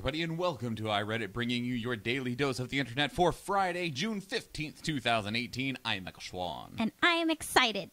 everybody, and welcome to iReadit, bringing you your daily dose of the internet for Friday, June 15th, 2018. I'm Michael Schwahn. And I am excited.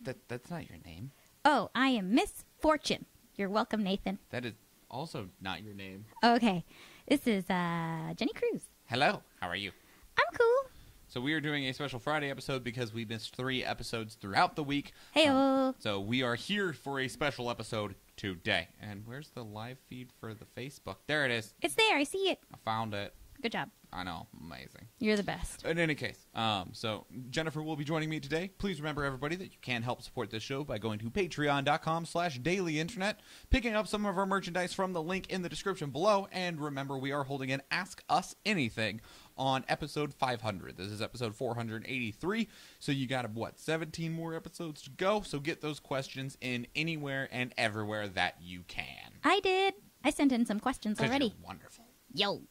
That's not your name. Oh, I am Miss Fortune. You're welcome, Nathan. That is also not your name. Okay. This is Jenny Cruz. Hello. How are you? I'm cool. So we are doing a special Friday episode because we missed 3 episodes throughout the week. Hey-o. So we are here for a special episode today. And where's the live feed for the Facebook? There it is. It's there. I see it. I found it. Good job. I know. Amazing. You're the best. In any case, so Jennifer will be joining me today. Please remember, everybody, that you can help support this show by going to patreon.com/dailyinternet, picking up some of our merchandise from the link in the description below, and remember, we are holding an Ask Us Anything on episode 500. This is episode 483, so you got, 17 more episodes to go, so get those questions in anywhere and everywhere that you can. I did. I sent in some questions already. You're wonderful. Yo.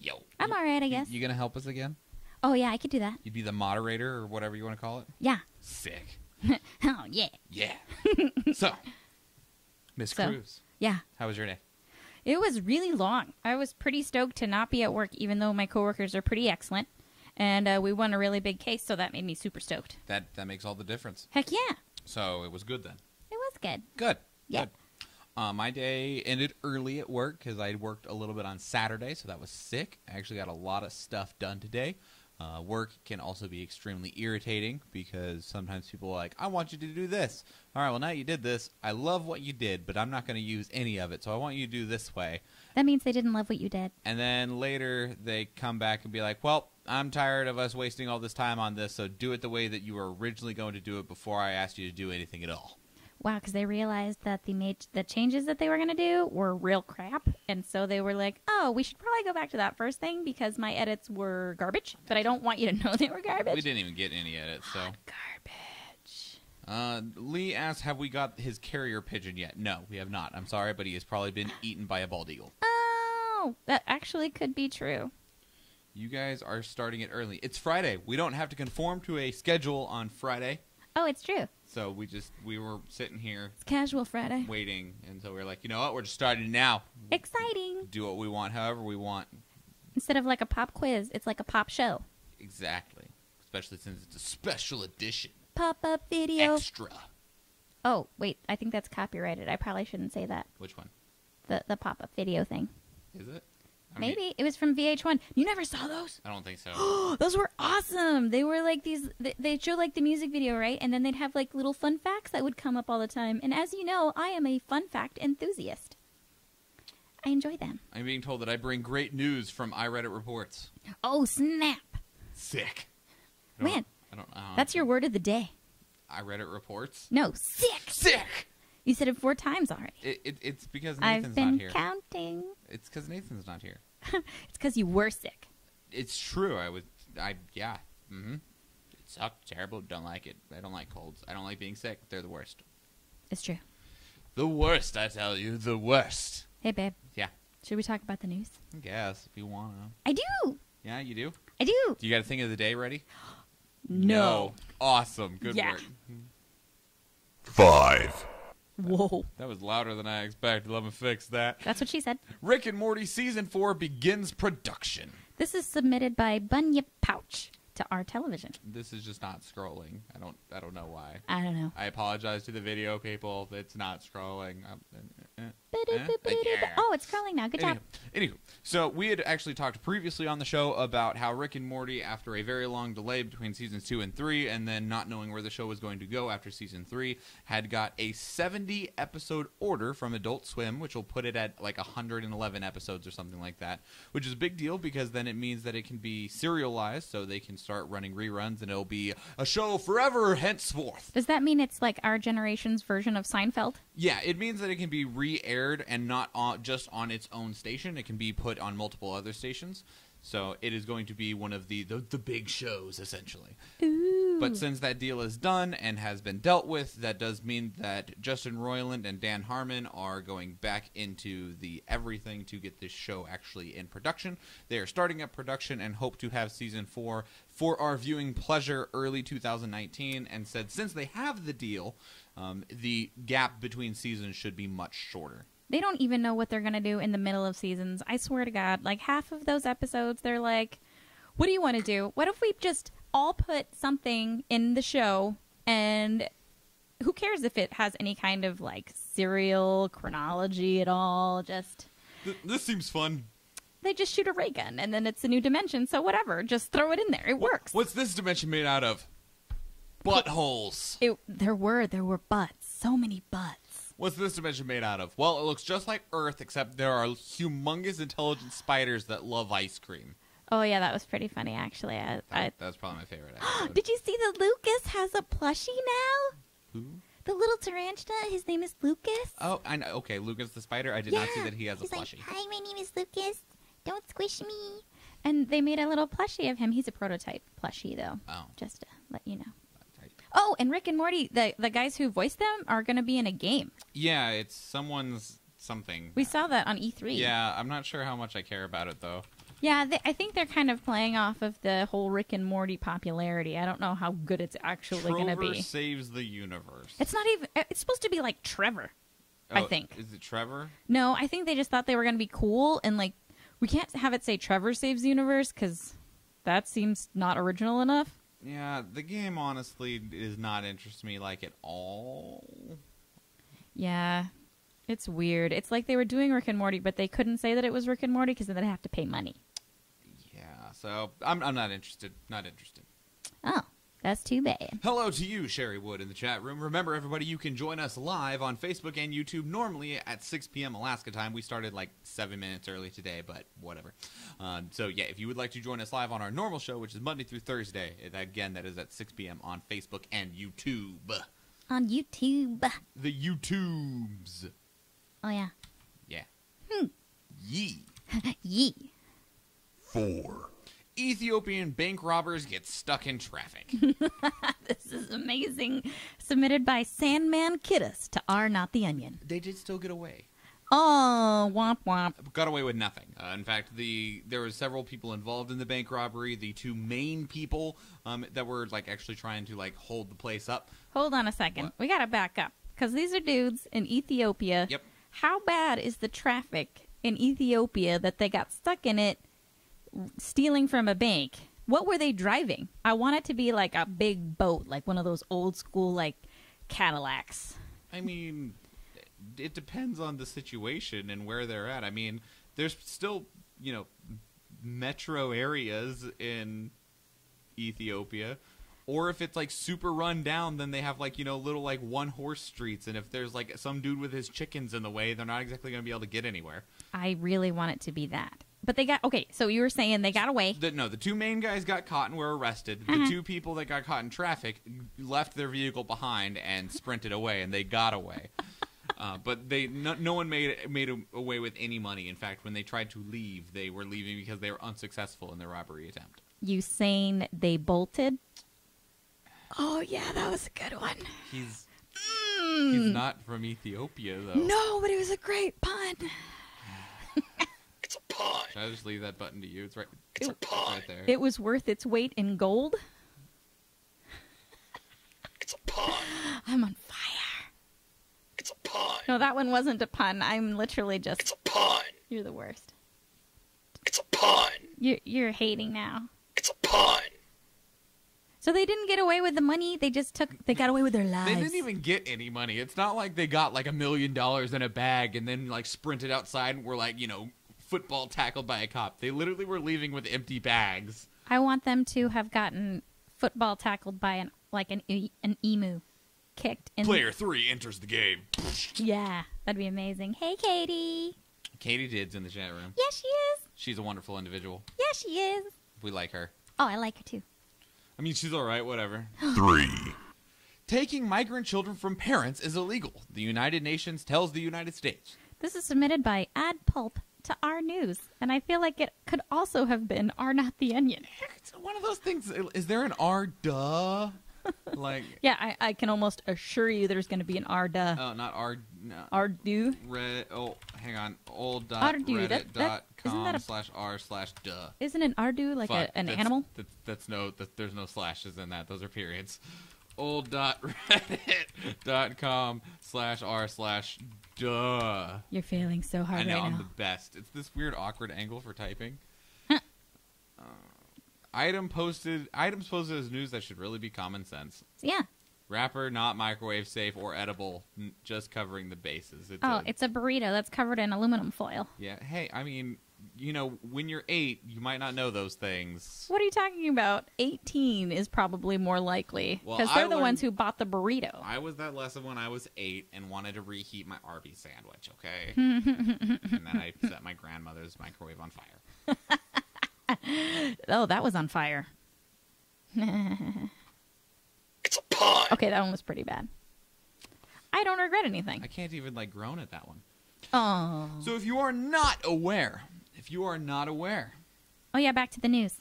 Yo. I'm all right, I guess. You going to help us again? Oh, yeah, I could do that. You'd be the moderator or whatever you want to call it? Yeah. Sick. Oh, yeah. Yeah. So, Miss Cruz. Yeah. How was your day? It was really long. I was pretty stoked to not be at work, even though my coworkers are pretty excellent. And we won a really big case, so that made me super stoked. That makes all the difference. Heck yeah. So, it was good then. It was good. Good. Yeah. Good. My day ended early at work because I worked a little bit on Saturday, so that was sick. I actually got a lot of stuff done today. Work can also be extremely irritating because sometimes people are like, I want you to do this. All right, well, now you did this. I love what you did, but I'm not going to use any of it, so I want you to do this way. That means they didn't love what you did. And then later they come back and be like, well, I'm tired of us wasting all this time on this, so do it the way that you were originally going to do it before I asked you to do anything at all. Wow, because they realized that the changes that they were going to do were real crap. And so they were like, oh, we should probably go back to that first thing because my edits were garbage. But I don't want you to know they were garbage. We didn't even get any edits, so. Garbage. Lee asks, have we got his carrier pigeon yet? No, we have not. I'm sorry, but he has probably been eaten by a bald eagle. Oh, that actually could be true. You guys are starting it early. It's Friday. We don't have to conform to a schedule on Friday. Oh, it's true. So we were sitting here. It's casual Friday. Waiting, and so we were like, you know what? We're just starting now. Exciting. Do what we want, however we want. Instead of like a pop quiz, it's like a pop show. Exactly. Especially since it's a special edition. Pop-up video. Extra. Oh, wait. I think that's copyrighted. I probably shouldn't say that. Which one? The pop-up video thing. Is it? Maybe. It was from VH1. You never saw those? I don't think so. Those were awesome. They were like these, they show like the music video, right? And then they'd have like little fun facts that would come up all the time. And as you know, I am a fun fact enthusiast. I enjoy them. I'm being told that I bring great news from iReadit reports. Oh, snap. Sick. Man, I don't know. That's your word of the day. iReddit reports? No, sick. Sick! You said it 4 times already. It's because Nathan's not here. I've been counting. It's because Nathan's not here. It's because you were sick. It's true. Yeah. Mm-hmm. It sucked. Terrible. Don't like it. I don't like colds. I don't like being sick. They're the worst. It's true. The worst, I tell you. The worst. Hey, babe. Yeah. Should we talk about the news? I guess, if you want to. I do. Yeah, you do? I do. Do you got a thing of the day ready? No. Awesome. Good Yeah. work. 5. Whoa. That was louder than I expected. Let me fix that. That's what she said. Rick and Morty Season 4 begins production. This is submitted by Bunyip Pouch to our television. This is just not scrolling. I don't know why. I don't know. I apologize to the video people. It's not scrolling. Oh, it's scrolling now. Good job. Anywho, so we had actually talked previously on the show about how Rick and Morty, after a very long delay between seasons 2 and 3, and then not knowing where the show was going to go after season 3, had got a 70-episode order from Adult Swim, which will put it at like 111 episodes or something like that, which is a big deal because then it means that it can be serialized, so they can start running reruns, and it'll be a show forever henceforth. Does that mean it's like our generation's version of Seinfeld? Yeah, it means that it can be re-aired and not just on its own station. It can be put on multiple other stations. So it is going to be one of the big shows, essentially. Ooh. But since that deal is done and has been dealt with, that does mean that Justin Roiland and Dan Harmon are going back into the everything to get this show actually in production. They are starting up production and hope to have Season 4 for our viewing pleasure early 2019, and said since they have the deal, the gap between seasons should be much shorter. They don't even know what they're going to do in the middle of seasons. I swear to God, like half of those episodes, they're like, what do you want to do? What if we just all put something in the show and who cares if it has any kind of like serial chronology at all? Just this seems fun. They just shoot a ray gun and then it's a new dimension, so whatever. Just throw it in there. It works. What's this dimension made out of? Buttholes. There were butts. So many butts. What's this dimension made out of? Well, it looks just like Earth, except there are humongous intelligent spiders that love ice cream. Oh, yeah, that was pretty funny, actually. That's probably my favorite episode. Did you see that Lucas has a plushie now? Who? The little tarantula. His name is Lucas. Oh, I know. Okay, Lucas the spider. I did not see that he has a plushie. Like, hi, my name is Lucas. Don't squish me. And they made a little plushie of him. He's a prototype plushie, though. Oh. Just to let you know. Oh, and Rick and Morty, the guys who voiced them are going to be in a game. Yeah, it's someone's something. We saw that on E3. Yeah, I'm not sure how much I care about it, though. Yeah, I think they're kind of playing off of the whole Rick and Morty popularity. I don't know how good it's actually going to be. Trover saves the universe. It's not even... It's supposed to be like Trevor, I think. Is it Trevor? No, I think they just thought they were going to be cool, and like, we can't have it say Trevor saves the universe, because that seems not original enough. Yeah, the game honestly does not interest me like at all. Yeah, it's weird. It's like they were doing Rick and Morty, but they couldn't say that it was Rick and Morty because then they'd have to pay money. Yeah, so I'm not interested. Not interested. Oh, that's too bad. Hello to you, Sherry Wood, in the chat room. Remember, everybody, you can join us live on Facebook and YouTube normally at 6 p.m. Alaska time. We started like 7 minutes early today, but whatever. So, yeah, if you would like to join us live on our normal show, which is Monday through Thursday, again, that is at 6 p.m. on Facebook and YouTube. On YouTube. The YouTubes. Oh, yeah. Yeah. Yee. Yee. 4. Ethiopian bank robbers get stuck in traffic. This is amazing. Submitted by Sandman Kittus to R Not the Onion. They did still get away. Oh, womp womp. Got away with nothing. In fact, there were several people involved in the bank robbery. The two main people that were like actually trying to like hold the place up. Hold on a second. What? We got to back up because these are dudes in Ethiopia. Yep. How bad is the traffic in Ethiopia that they got stuck in it stealing from a bank? What were they driving? I want it to be like a big boat, like one of those old school like Cadillacs. I mean, it depends on the situation and where they're at. I mean, there's still, metro areas in Ethiopia. Or if it's, like, super run down, then they have, like, little, like, one-horse streets. And if there's, like, some dude with his chickens in the way, they're not exactly going to be able to get anywhere. I really want it to be that. But they got... Okay, so you were saying they got away. The two main guys got caught and were arrested. The two people that got caught in traffic left their vehicle behind and sprinted away, and they got away. But no one made away with any money. In fact, when they tried to leave, they were leaving because they were unsuccessful in their robbery attempt. You saying they bolted? Oh, yeah, that was a good one. He's not from Ethiopia, though. No, but it was a great pun. It's a pun. Should I just leave that button to you? It's a pun. Right there. It was worth its weight in gold. It's a pun. I'm on fire. It's a pun. No, that one wasn't a pun. I'm literally just... It's a pun. You're the worst. It's a pun. You're hating now. It's a pun. So they didn't get away with the money. They got away with their lives. They didn't even get any money. It's not like they got like $1 million in a bag and then like sprinted outside and were like, football tackled by a cop. They literally were leaving with empty bags. I want them to have gotten football tackled by an emu kicked. Player 3 enters the game. Yeah, that'd be amazing. Hey, Katie. Katie Did's in the chat room. Yeah, she is. She's a wonderful individual. Yeah, she is. We like her. Oh, I like her too. I mean, she's all right, whatever. 3. Taking migrant children from parents is illegal. The United Nations tells the United States. This is submitted by Ad Pulp to R News, and I feel like it could also have been R Not the Onion. It's one of those things. Is there an R duh? Like yeah, I can almost assure you there's going to be an R duh. Oh, not R. No. R do. Hang on. old.reddit.com/r/duh. Isn't an R do like an animal? There's no slashes in that. Those are periods. old.reddit.com/r/duh. You're failing so hard I know, right I'm now. the best. It's this weird, awkward angle for typing. Items posted as news that should really be common sense. Yeah. Wrapper not microwave safe or edible, just covering the bases. It's a burrito that's covered in aluminum foil. Yeah, hey, I mean, when you're 8, you might not know those things. What are you talking about? 18 is probably more likely. Because they're the ones who bought the burrito. I was that lesson when I was 8 and wanted to reheat my Arby's sandwich, okay? And then I set my grandmother's microwave on fire. Oh, that was on fire. It's a pun. Okay, that one was pretty bad. I don't regret anything. I can't even, groan at that one. Oh. So if you are not aware... Oh, yeah, back to the news.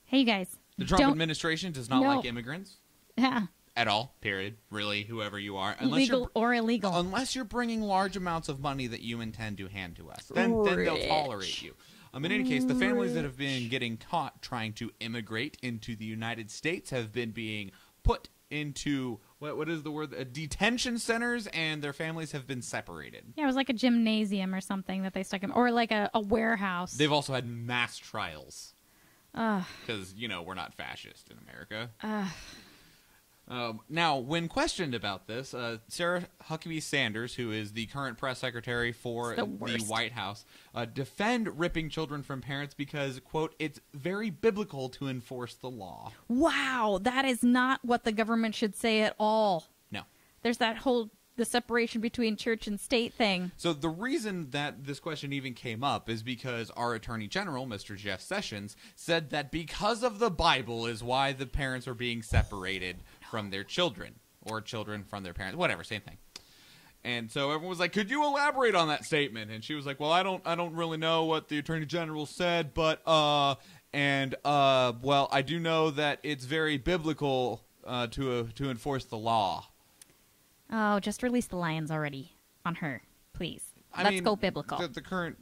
Hey, you guys. The Trump administration does not like immigrants. Yeah. At all, period. Really, whoever you are. Legal or illegal. Unless you're bringing large amounts of money that you intend to hand to us. Then they'll tolerate you. In any case, the families that have been getting caught trying to immigrate into the United States have been being put into, what is the word? Detention centers, and their families have been separated. Yeah, it was like a gymnasium or something that they stuck in, or like a warehouse. They've also had mass trials. Because, we're not fascist in America. Now, when questioned about this, Sarah Huckabee-Sanders, who is the current press secretary for the White House, defend ripping children from parents because, quote, it's very biblical to enforce the law. Wow, that is not what the government should say at all. No. There's that whole the separation between church and state thing. So the reason that this question even came up is because our Attorney General, Mr. Jeff Sessions, said that because of the Bible is why the parents are being separated from their children, or children from their parents, whatever, same thing. And so everyone was like, could you elaborate on that statement? And she was like, well, I don't really know what the Attorney General said, but well, I do know that it's very biblical to enforce the law. Oh, just release the lions already on her, please. Let's go biblical. The current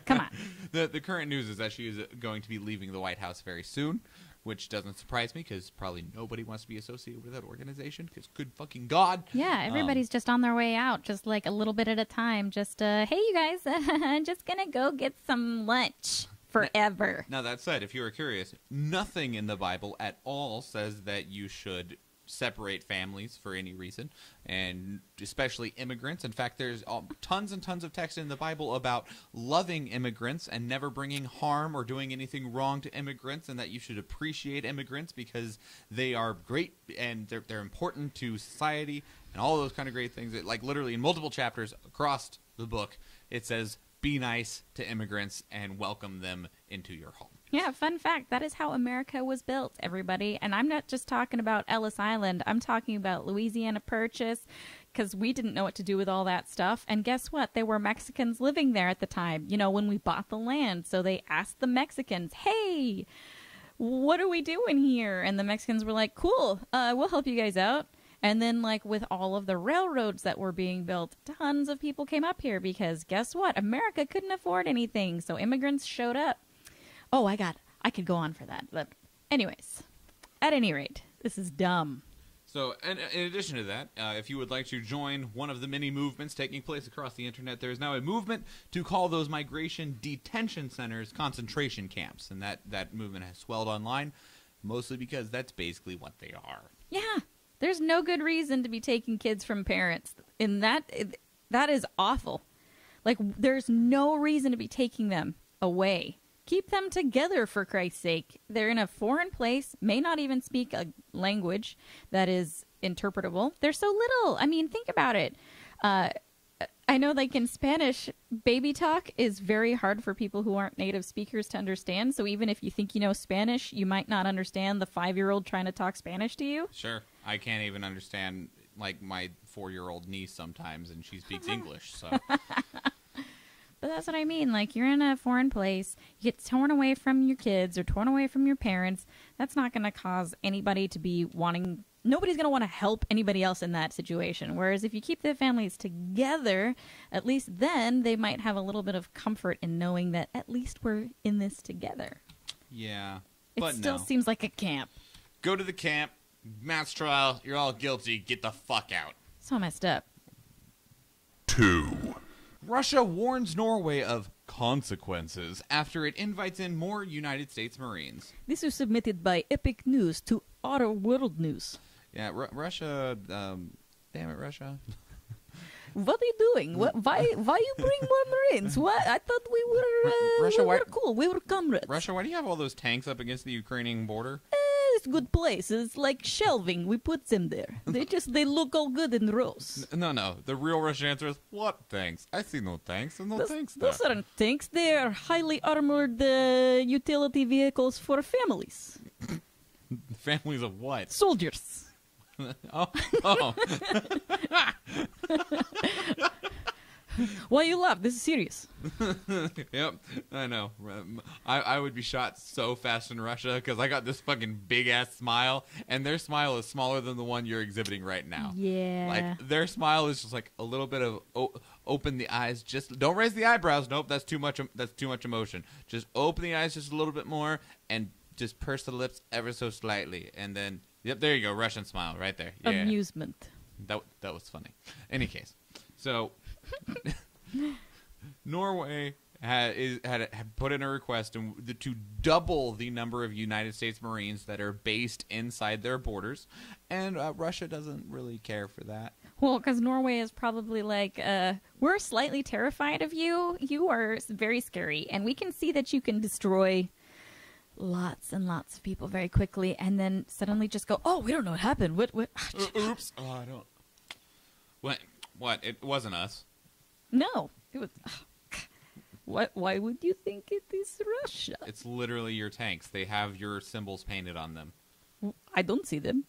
Come on. The current news is that she is going to be leaving the White House very soon, which doesn't surprise me because probably nobody wants to be associated with that organization because good fucking God. Yeah, everybody's just on their way out, just like a little bit at a time. Just, hey, you guys, I'm just going to go get some lunch forever. Now, that said, if you were curious, nothing in the Bible at all says that you should separate families for any reason, and especially immigrants. In fact, there's tons and tons of text in the Bible about loving immigrants and never bringing harm or doing anything wrong to immigrants, and that you should appreciate immigrants because they are great and they're important to society and all those kind of great things. Like literally in multiple chapters across the book, it says be nice to immigrants and welcome them into your home. Yeah, fun fact, that is how America was built, everybody. And I'm not just talking about Ellis Island. I'm talking about Louisiana Purchase, because we didn't know what to do with all that stuff. And guess what? There were Mexicans living there at the time, when we bought the land. So they asked the Mexicans, hey, what are we doing here? And the Mexicans were like, cool, we'll help you guys out. And then, with all of the railroads that were being built, tons of people came up here because guess what? America couldn't afford anything. So immigrants showed up. Oh, I could go on for that. But anyways, at any rate, this is dumb. So, in addition to that, if you would like to join one of the many movements taking place across the internet, there is now a movement to call those migration detention centers concentration camps. And that movement has swelled online, mostly because that's basically what they are. Yeah. There's no good reason to be taking kids from parents. And that is awful. There's no reason to be taking them away. Keep them together, for Christ's sake. They're in a foreign place, may not even speak a language that is interpretable. They're so little. I mean, think about it. I know, in Spanish, baby talk is very hard for people who aren't native speakers to understand. So even if you think you know Spanish, you might not understand the 5-year-old trying to talk Spanish to you. Sure. I can't even understand, my 4-year-old niece sometimes, and she speaks English, so... But that's what I mean. You're in a foreign place, you get torn away from your kids or torn away from your parents. That's not going to cause anybody to be wanting... Nobody's going to want to help anybody else in that situation. Whereas if you keep their families together, at least then they might have a little bit of comfort in knowing that at least we're in this together. Yeah, but it still seems like a camp. Go to the camp. Mass trial. You're all guilty. Get the fuck out. So messed up. 2. Russia warns Norway of consequences after it invites in more United States Marines. This is submitted by Epic News to Outer World News. Yeah, Russia. Damn it, Russia. What are you doing? Why you bring more Marines? What? I thought we were Russia, we were cool. We were comrades. Russia, why do you have all those tanks up against the Ukrainian border? It's a good place. It's like shelving. We put them there. They look all good in rows. No. The real Russian answer is, what tanks? I see no tanks. There's no tanks there. Those aren't tanks. They are highly armored utility vehicles for families. Families of what? Soldiers. Oh. Why you laugh? This is serious. Yep, I know. I would be shot so fast in Russia because I got this fucking big-ass smile, and their smile is smaller than the one you're exhibiting right now. Yeah. Like, their smile is just like a little bit of open the eyes. Just don't raise the eyebrows. Nope, that's too much emotion. Just open the eyes just a little bit more and just purse the lips ever so slightly. And then, yep, there you go. Russian smile right there. Yeah. Amusement. That was funny. Any case, so Norway had put in a request to double the number of United States Marines that are based inside their borders, and Russia doesn't really care for that. Well, because Norway is probably like, we're slightly terrified of you. You are very scary, and we can see that you can destroy lots and lots of people very quickly, and then suddenly just go, oh, we don't know what happened. What? Oops. Oh, I don't. What? It wasn't us. No, it was. What? Why would you think it is Russia? It's literally your tanks. They have your symbols painted on them. I don't see them.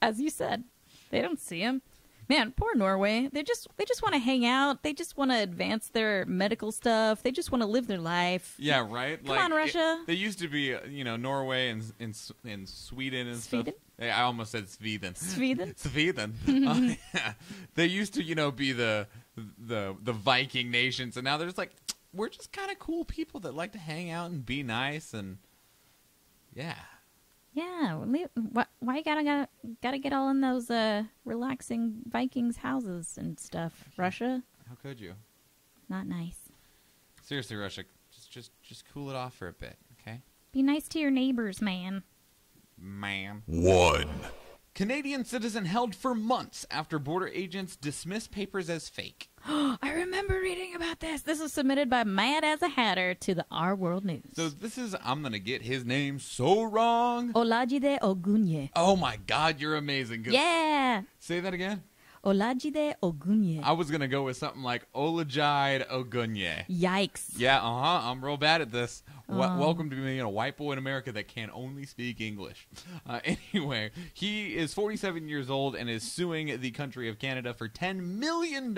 As you said, they don't see them. Man, poor Norway. They just want to hang out. They just want to advance their medical stuff. They just want to live their life. Yeah, right. Come on, Russia. They used to be, Norway and Sweden and stuff. I almost said Sweden. Sweden. Yeah. They used to, be the Viking nations, and now they're just like, we're just kind of cool people that like to hang out and be nice, and yeah. Yeah, why you gotta get all in those relaxing Vikings houses and stuff, Russia? How could you? Not nice. Seriously, Russia, just cool it off for a bit, okay? Be nice to your neighbors, man. 1. Canadian citizen held for months after border agents dismiss papers as fake. I remember reading about this. This was submitted by Mad as a Hatter to the Our World News. So this is, I'm going to get his name so wrong. Olajide Ogunye. Oh my God, you're amazing. Good. Yeah. Say that again. Olajide Ogunye. I was going to go with something like Olajide Ogunye. Yikes. Yeah, I'm real bad at this. Welcome to being a white boy in America that can only speak English. Anyway, he is 47 years old and is suing the country of Canada for $10 million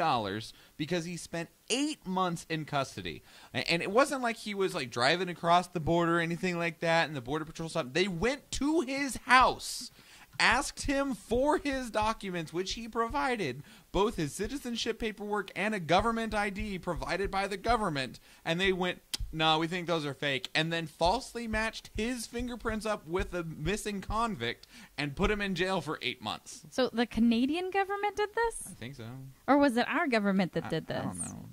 because he spent 8 months in custody. And it wasn't like he was like driving across the border or anything like that and the Border Patrol stopped. They went to his house, asked him for his documents, which he provided, both his citizenship paperwork and a government ID provided by the government, and they went, no, we think those are fake, and then falsely matched his fingerprints up with a missing convict and put him in jail for 8 months. So the Canadian government did this? I think so. Or was it our government that did this? I don't know.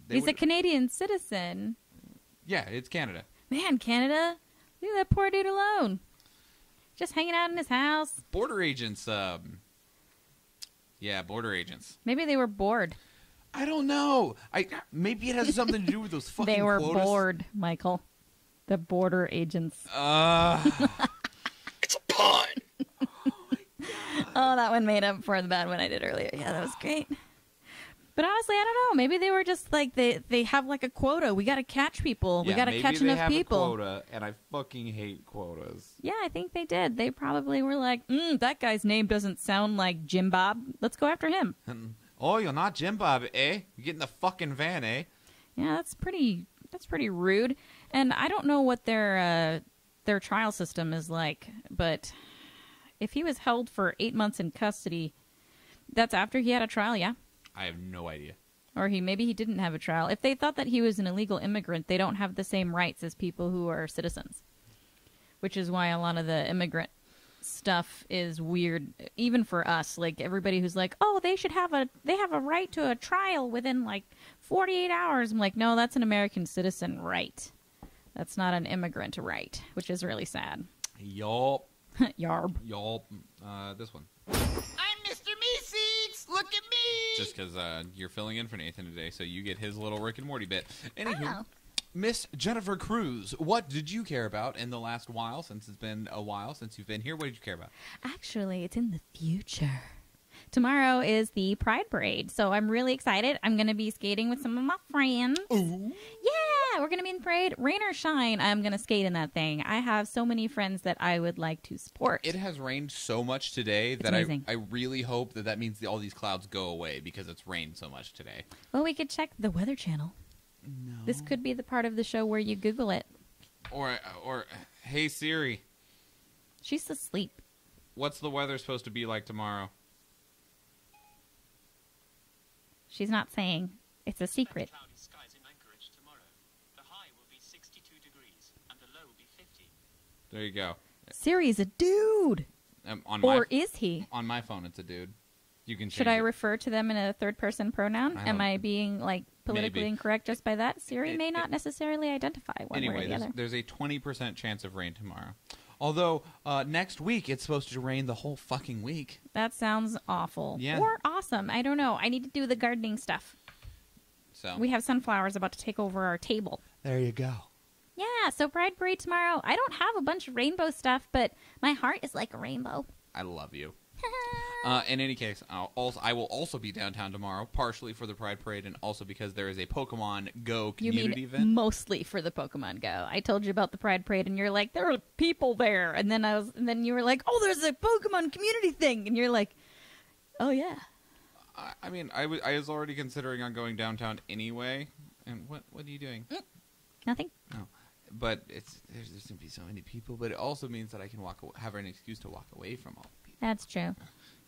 He's a Canadian citizen. Yeah, it's Canada. Man, Canada, leave that poor dude alone. Just hanging out in his house. Border agents, border agents. Maybe they were bored. I don't know. Maybe it has something to do with those fucking They were quotas. bored, Michael. The border agents. It's a pun. Oh, that one made up for the bad one I did earlier. Yeah, that was great. But honestly, I don't know. Maybe they were just like, they have like a quota. We got to catch people. We got to catch enough people. Maybe they have a quota, and I fucking hate quotas. Yeah, I think they did. They probably were like, that guy's name doesn't sound like Jim Bob. Let's go after him. Oh, you're not Jim Bob, eh? You get in the fucking van, eh? Yeah, that's pretty rude. And I don't know what their trial system is like, but if he was held for 8 months in custody, that's after he had a trial, yeah? I have no idea. Or maybe he didn't have a trial. If they thought that he was an illegal immigrant, they don't have the same rights as people who are citizens. which is why a lot of the immigrant stuff is weird, even for us. Like everybody who's like, oh, they have a right to a trial within like 48 hours. I'm like, no, that's an American citizen right. That's not an immigrant right, which is really sad. Yup. Yarb. Yup. This one. I'm Mr. Meeseeks! Look at me! Just because you're filling in for Nathan today, so you get his little Rick and Morty bit. Anywho, Oh. Miss Jennifer Cruz, what did you care about in the last while, since it's been a while since you've been here? What did you care about? Actually, it's in the future. Tomorrow is the Pride Parade, so I'm really excited. I'm going to be skating with some of my friends. Ooh. Yeah, we're going to be in the parade. Rain or shine, I'm going to skate in that thing. I have so many friends that I would like to support. It has rained so much today that I really hope that means all these clouds go away because it's rained so much today. Well, we could check the Weather Channel. No. This could be the part of the show where you Google it. Or hey Siri, She's asleep. what's the weather supposed to be like tomorrow? She's not saying. It's a secret. Cloudy skies in Anchorage tomorrow. The high will be 62 degrees and the low will be 50. There you go. Siri's a dude. Or is he? On my phone, it's a dude. You can. Should change I it. refer to them in a third-person pronoun? Am I being like politically Maybe. incorrect just by that? Siri may not necessarily identify one way or Anyway, the other. there's a 20% chance of rain tomorrow. Although next week it's supposed to rain the whole fucking week. That sounds awful. Yeah. Or awesome. I don't know. I need to do the gardening stuff. So We have sunflowers about to take over our table. there you go. Yeah, so Pride Parade tomorrow. I don't have a bunch of rainbow stuff, but my heart is like a rainbow. I love you. In any case, I will also be downtown tomorrow, partially for the Pride Parade, and also because there is a Pokemon Go You community mean event. mostly for the Pokemon Go. I told you about the Pride Parade, and you're like, there are people there, and then you were like, oh, there's a Pokemon community thing, and you're like, oh yeah. I mean, I was already considering on going downtown anyway. And what are you doing? Nothing. No, but there's gonna be so many people. But it also means that I can have an excuse to walk away from all the people. That's true.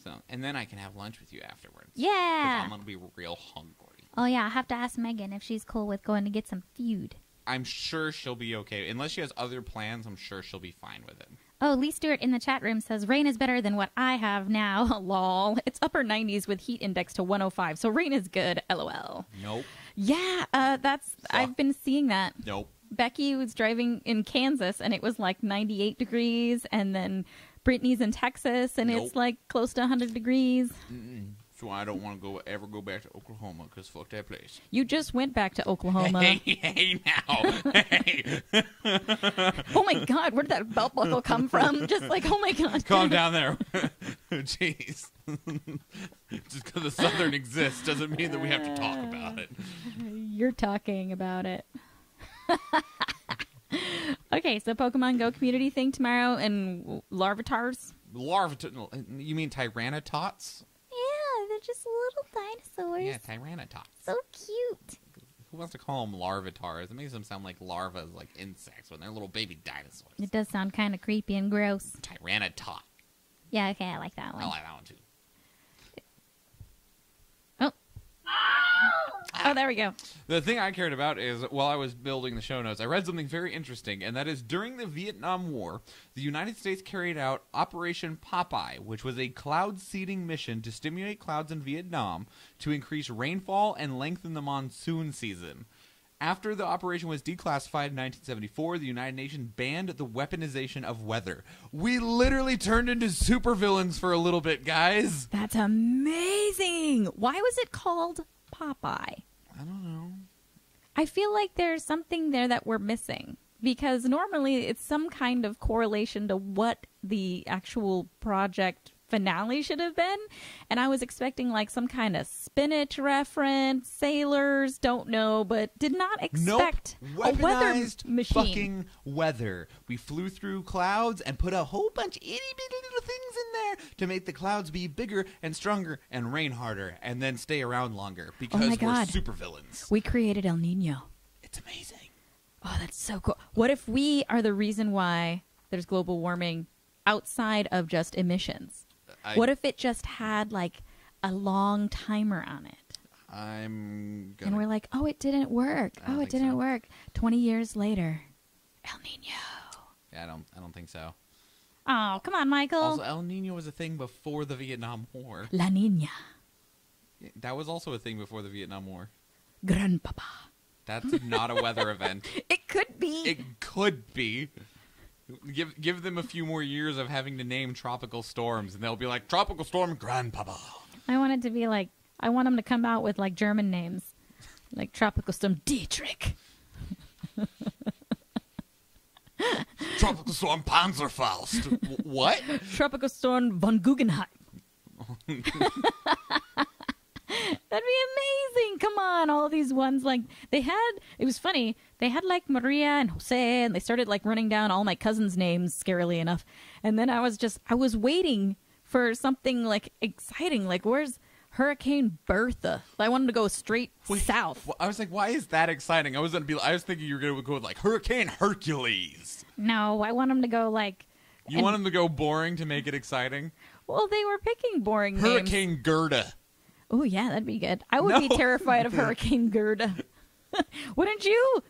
So, and then I can have lunch with you afterwards. 'Cause Yeah. I'm gonna be real hungry. Oh yeah, I have to ask Megan if she's cool with going to get some food. I'm sure she'll be okay. Unless she has other plans, I'm sure she'll be fine with it. Oh, Lee Stewart in the chat room says, rain is better than what I have now. Lol. It's upper 90s with heat index to 105, so rain is good. LOL. Nope. Yeah, I've been seeing that. Nope. Becky was driving in Kansas, and it was like 98 degrees, and then Brittany's in Texas, and Nope. it's like close to 100 degrees. So I don't want to ever go back to Oklahoma because fuck that place. You just went back to Oklahoma. Hey now. Hey. Oh my God, where did that belt buckle come from? Just like, oh my God. Calm down there. Jeez. Just because the Southern exists doesn't mean that we have to talk about it. You're talking about it. Okay, so Pokemon Go community thing tomorrow and Larvatars. You mean Tyrannatots? Yeah, they're just little dinosaurs. Yeah, Tyrannatots. So cute. Who wants to call them Larvatars? It makes them sound like larvas, like insects, when they're little baby dinosaurs. It does sound kind of creepy and gross. Tyrannotot. Yeah, okay, I like that one. I like that one too. Oh, there we go. The thing I cared about is, while I was building the show notes, I read something very interesting, and that is during the Vietnam War, the United States carried out Operation Popeye, which was a cloud seeding mission to stimulate clouds in Vietnam to increase rainfall and lengthen the monsoon season. After the operation was declassified in 1974, the United Nations banned the weaponization of weather. We literally turned into supervillains for a little bit, guys. That's amazing. Why was it called Popeye? I don't know. I feel like there's something there that we're missing, because normally it's some kind of correlation to what the actual project finale should have been, and I was expecting like some kind of spinach reference. Sailors, don't know, but did not expect a weather Weaponized machine. fucking weather. We flew through clouds and put a whole bunch of itty bitty little things in there to make the clouds be bigger and stronger and rain harder and then stay around longer because we're God. supervillains. We created El Nino. It's amazing. Oh, that's so cool. What if we are the reason why there's global warming outside of just emissions? What if it just had like a long timer on it? I'm gonna... And we're like, oh, it didn't work. I don't Oh, it think didn't so. work. 20 years later, El Nino. Yeah, I don't think so. Oh, come on, Michael. Also, El Nino was a thing before the Vietnam War. La Niña. That was also a thing before the Vietnam War. Grandpapa. That's not a weather event. It could be. It could be. Give them a few more years of having to name tropical storms, and they'll be like, Tropical Storm Grandpapa. I want it to be like, I want them to come out with like German names. Like Tropical Storm Dietrich. Tropical Storm Panzerfaust. What? Tropical Storm von Guggenheim. That'd be amazing. Come on. All these ones, like, it was funny. They had, like, Maria and Jose, and they started, like, running down all my cousins' names, scarily enough. And then I was waiting for something, like, exciting. Like, where's Hurricane Bertha? I wanted to go straight south. I was like, why is that exciting? I was thinking you were going to go with, like, Hurricane Hercules. No, I want them to go, like... You want them to go boring to make it exciting? Well, they were picking boring names. Hurricane Gerda. Oh, yeah, that'd be good. I would be terrified of Hurricane Gerda. Wouldn't you?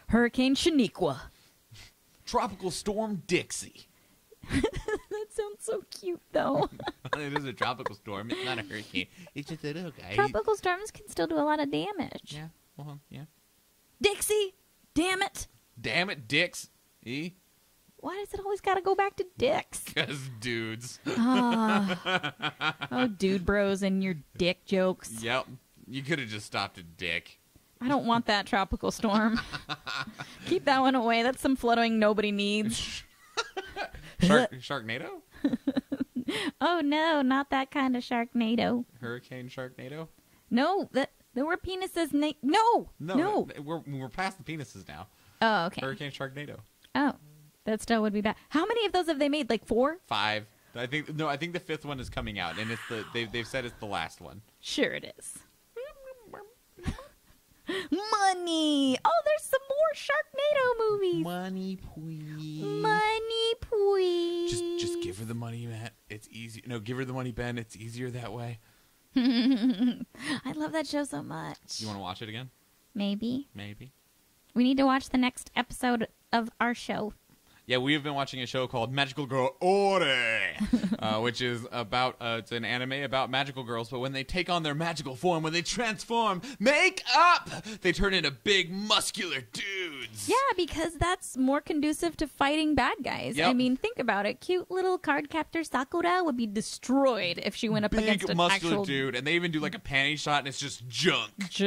Hurricane Shaniqua. Tropical Storm Dixie. That sounds so cute, though. It is a tropical storm. It's not a hurricane. It's just a little guy. Tropical storms can still do a lot of damage. Yeah. Well, yeah. Dixie! Damn it! Damn it, Dix. E? Why does it always got to go back to dicks? Because dudes. Oh, dude bros and your dick jokes. Yep. You could have just stopped at Dick. I don't want that tropical storm. Keep that one away. That's some flooding nobody needs. Sharknado? Oh, no, not that kind of Sharknado. Hurricane Sharknado? No, there were penises. No. We're past the penises now. Oh, okay. Hurricane Sharknado. Oh, that still would be bad. How many of those have they made? Like 4? 5. I think the 5th one is coming out, and it's they've said it's the last one. Sure it is. Money. Oh, there's some more Sharknado movies. Money, please. Money, please. Just give her the money, Matt. It's easy. No, give her the money, Ben. It's easier that way. I love that show so much. You want to watch it again? Maybe. We need to watch the next episode of our show. Yeah, we have been watching a show called Magical Girl Ore, which is about, it's an anime about magical girls, but when they take on their magical form, when they transform, make up, they turn into big, muscular dudes. Yeah, because that's more conducive to fighting bad guys. Yep. I mean, think about it. Cute little card captor Sakura would be destroyed if she went up against an muscular actual dude, and they even do like a panty shot, and it's just junk. It's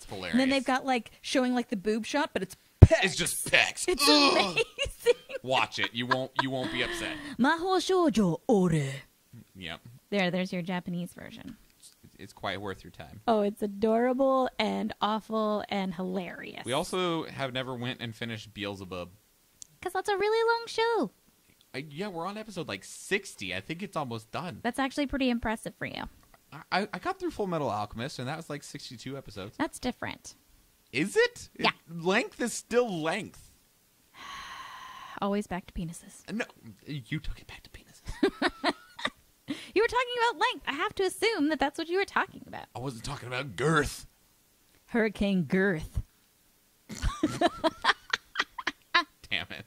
hilarious. And then they've got like showing like the boob shot, but it's pecs. It's just pecs. It's amazing. Watch it. You won't be upset. Maho shoujo ore. Yep. There's your Japanese version. It's quite worth your time. Oh, it's adorable and awful and hilarious. We also have never went and finished Beelzebub. Because that's a really long show. Yeah, we're on episode like 60. I think it's almost done. That's actually pretty impressive for you. I got through Full Metal Alchemist, and that was like 62 episodes. That's different. Is it? Yeah. Length is still length. Always back to penises. No, you took it back to penises. You were talking about length. I have to assume that that's what you were talking about. I wasn't talking about girth. Hurricane girth. Damn it.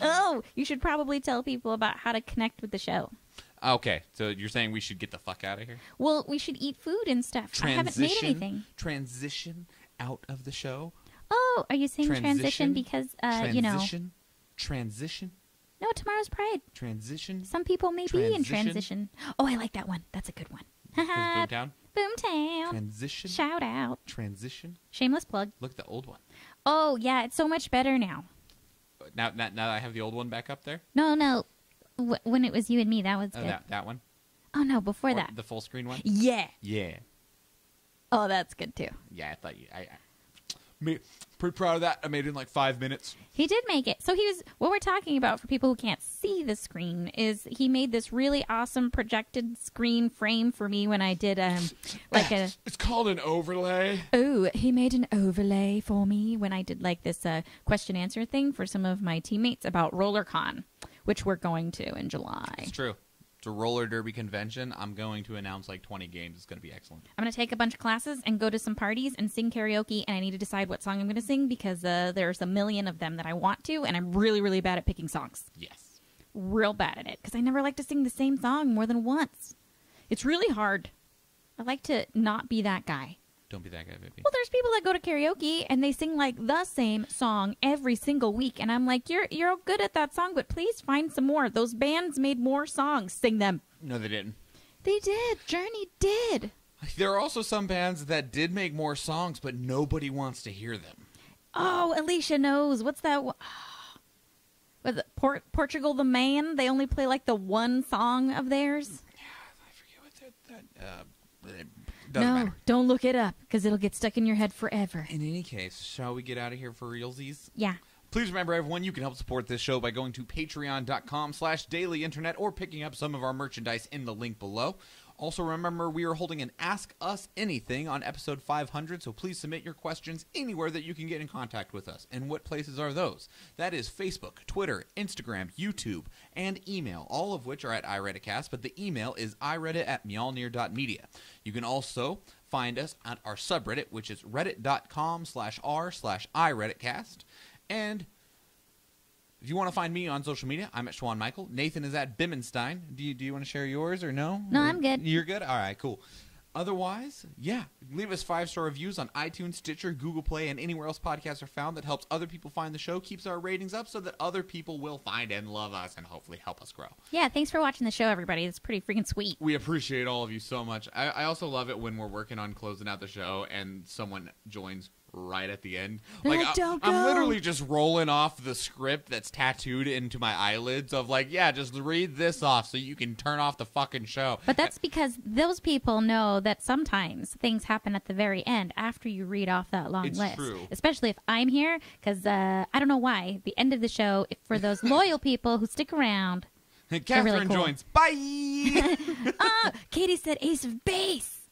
Oh, you should probably tell people about how to connect with the show. Okay, so you're saying we should get the fuck out of here? Well, we should eat food and stuff. I haven't made anything. Transition out of the show. Oh, are you saying transition because, you know. Transition. No, tomorrow's Pride. Transition. Some people may be in transition. Oh, I like that one. That's a good one. Boomtown. Boomtown. Transition. Shout out. Transition. Shameless plug. Look at the old one. Oh, yeah, it's so much better now. Now that I have the old one back up there? No. When it was you and me, that was good. That one? Oh, no, before that. The full screen one? Yeah. Yeah. Oh, that's good, too. Yeah, I thought pretty proud of that. I made it in like 5 minutes. He did make it. So what we're talking about for people who can't see the screen is he made this really awesome projected screen frame for me when I did It's called an overlay. Oh, he made an overlay for me when I did like this question answer thing for some of my teammates about RollerCon, which we're going to in July. It's true. It's a roller derby convention. I'm going to announce like 20 games. It's going to be excellent. I'm going to take a bunch of classes and go to some parties and sing karaoke, and I need to decide what song I'm going to sing because there's a million of them that I want to, and I'm really, really bad at picking songs. Yes. Real bad at it because I never like to sing the same song more than once. It's really hard. I like to not be that guy. Don't be that guy, baby. Well, there's people that go to karaoke and they sing like the same song every single week, and I'm like, you're good at that song, but please find some more. Those bands made more songs. Sing them. No, they didn't. They did. Journey did. There are also some bands that did make more songs, but nobody wants to hear them. Oh, Alicia knows. What's that? Was it Portugal the Man? They only play like the one song of theirs. Yeah, I forget what that doesn't matter. Don't look it up because it'll get stuck in your head forever. In any case, shall we get out of here for realsies? Yeah. Please remember, everyone, you can help support this show by going to patreon.com/dailyinternet or picking up some of our merchandise in the link below. Also, remember, we are holding an Ask Us Anything on episode 500, so please submit your questions anywhere that you can get in contact with us. And what places are those? That is Facebook, Twitter, Instagram, YouTube, and email, all of which are at iReaditcast, but the email is iReadit@mjolnir.media. You can also find us at our subreddit, which is reddit.com/r/iReaditcast. And if you want to find me on social media, I'm at Schwahn Michael. Nathan is at Bimmenstein. Do you want to share yours or no? No, I'm good. You're good? All right, cool. Otherwise, yeah, leave us 5-star reviews on iTunes, Stitcher, Google Play, and anywhere else podcasts are found. That helps other people find the show, keeps our ratings up so that other people will find and love us and hopefully help us grow. Yeah, thanks for watching the show, everybody. It's pretty freaking sweet. We appreciate all of you so much. I also love it when we're working on closing out the show and someone joins right at the end. They're Like, like, "Don't go." I'm literally just rolling off the script that's tattooed into my eyelids of like, yeah, just read this off so you can turn off the fucking show. But that's because those people know that sometimes things happen at the very end after you read off that long It's list. true. Especially if I'm here, because I don't know why. The end of the show, for those loyal people who stick around. Catherine really cool. joins. Bye! Katie said Ace of Base.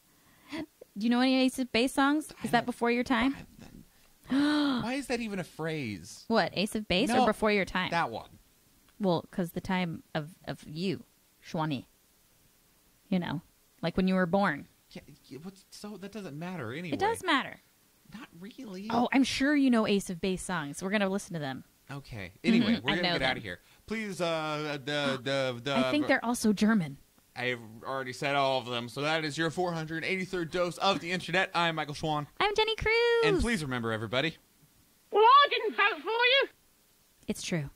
Do you know any Ace of Base songs? Is that before your time? Why is that even a phrase? What, Ace of Base No, or before your time? That one. Well, because the time of you, Schwahn. You know, like when you were born. Yeah, so that doesn't matter anyway. It does matter. Not really. Oh, I'm sure you know Ace of Base songs. We're going to listen to them. Okay. Anyway, we're I going to know get out them. of here. Please, I think they're also German. I've already said all of them, so that is your 483rd dose of the internet. I'm Michael Schwahn. I'm Jenny Cruz. And please remember, everybody. Well, I didn't vote for you. It's true.